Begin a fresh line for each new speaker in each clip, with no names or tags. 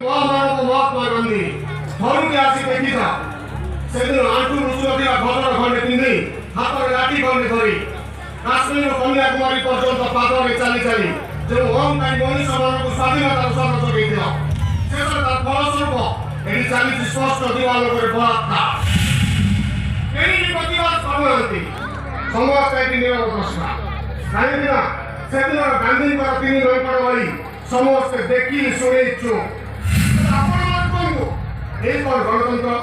महात्मा गांधी घरके आसी देखी था से दिन आंटू रुचुरथिया भद्र खंडे पिंधि हाथ में लाठी खंडे धरी काश्मीर कन्याकुमारी पर्यंत पादरे चली चली जो अहंकारी मनुष्य मान स्वाधीनतार शपथ जोगेइथिला शेष तार फलस्वरूप एटी चली स्पष्ट दिवालोक बलात्कार एटी प्रतिवाद करुनाहांती समस्त एटी निरव प्रश्न कहीं से दिन गांधी तीन नौकड़ भाई समस्ते देखी शुणी इच्छुक गणतंत्र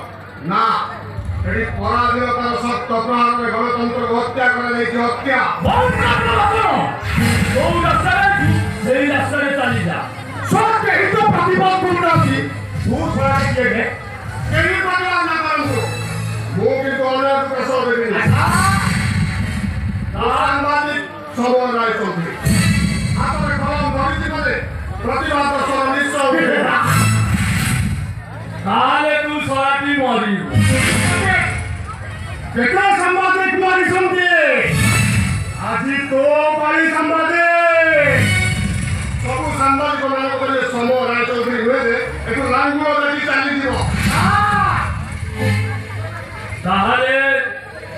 ना पराधीनतार सख्त अपराध गणतंत्र को हत्या हत्या प्रतिबाद सांबादिक सबल राय चौधरी हाथ कलम धरी प्रतिबाद निश्चय
ताले तू सोयाटी मरी
केटा संवादिक मारी समझे आजी तो पारी संवादिक सब संवादिक मान को जे समो राय चौधरी हुए जे एतो लांगुआ देखि चाली दिबो
ताले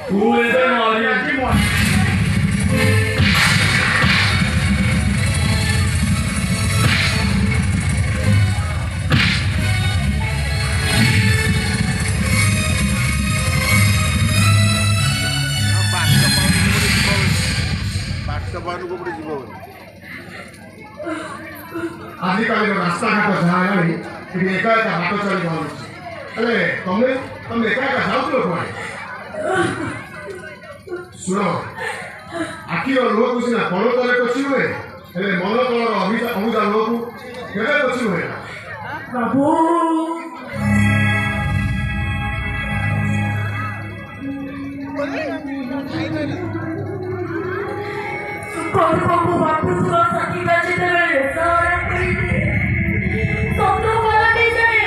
तू एबे मरी आजी मरी आजिकल रास्ता घाट जहाँ एका एका बाट चली पारे तुम एका एका जाऊ कौन शुण आखिर लुह को सीना कण तले कषि हुए मन तलर अभिजा लुह को केवे कषि हुए
प्रभु को बापू सुरा सकी बचे तेरे सारे करीबे सब तो गलती जाए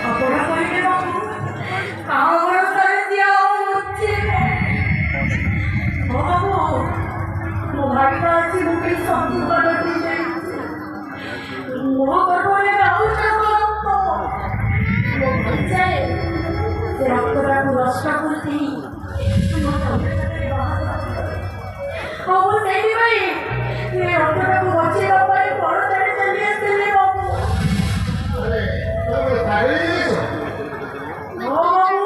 अपना करीबे बापू कावड़ कर दिया मुझे बाबू तुम्हारी बात से मुझे सब तो गलती जाए वो करवाने का उठा तो वो बच जाए तेरा पूरा रास्ता खुलती बाबू नहीं भाई ये डॉक्टर को बच्चे बाबा ये बड़ा चढ़े चलिए चलिए बाबू
अरे तो सारे
ओ बाबू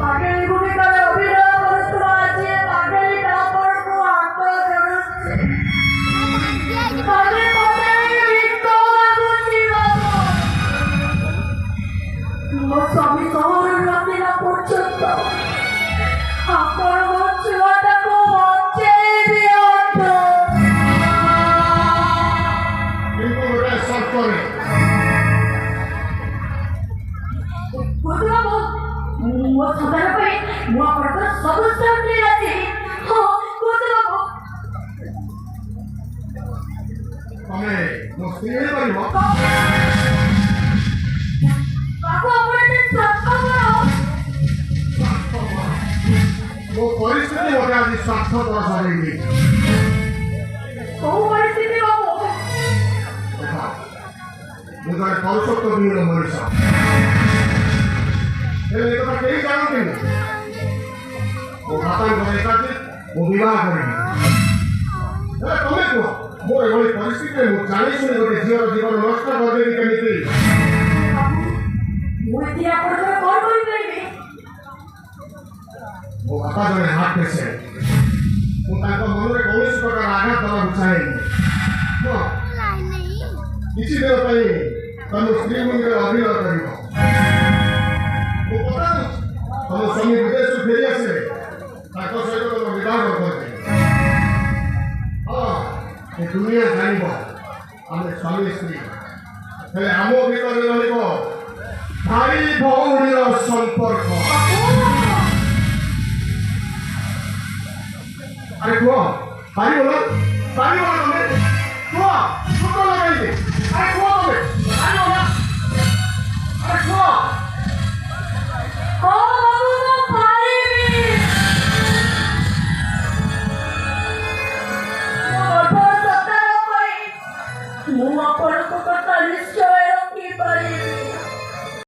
पागल को भी कर अभी रहा पर तो आज ये पागल का पर को आता जरूर पागल पागल तो कुछ बाबू वो सभी सोहर राती ना पहुंचता आपण बचवाटा को बचे दियो तो
इनको बड़ा शॉट करे
बोलो वो सदर पे वो पर सब सब ले आते हां बोलो
हमें मुस्लिम है भाई
बाबू अपने सब करो
वो परिस्थिति होते आज स्वार्थ पर सरेगी
ओ परिस्थिति बाबू
मुझे पौरुषत्व भी है मनीषा ये तो कहीं जानते नहीं वो खाता है एकाधिक वो विवाह करेगी अरे तुम्हें क्यों वो एवढी परिस्थिति में जाने सुने गोटे जीवन नष्ट कर देनी केमिति
वो इतिया पर कौन कौन करेंगे
वो बापा जने हाथ पे से वो ताको मन रे कौन प्रकार आघात दवा चाहे वो किसी दिन पई तनु स्त्री मंदिर अभिनय करियो वो पता तनु स्वामी विदेश फेरी आसे ताको सहित तो विवाह करते हां ये दुनिया जानिबो आमे स्वामी स्त्री हेले आमो भीतर रहलिबो भाई भौणीर संपर्क अरे कुआ पानी बोलो तुम्हें कुआ छोटा लगाइए अरे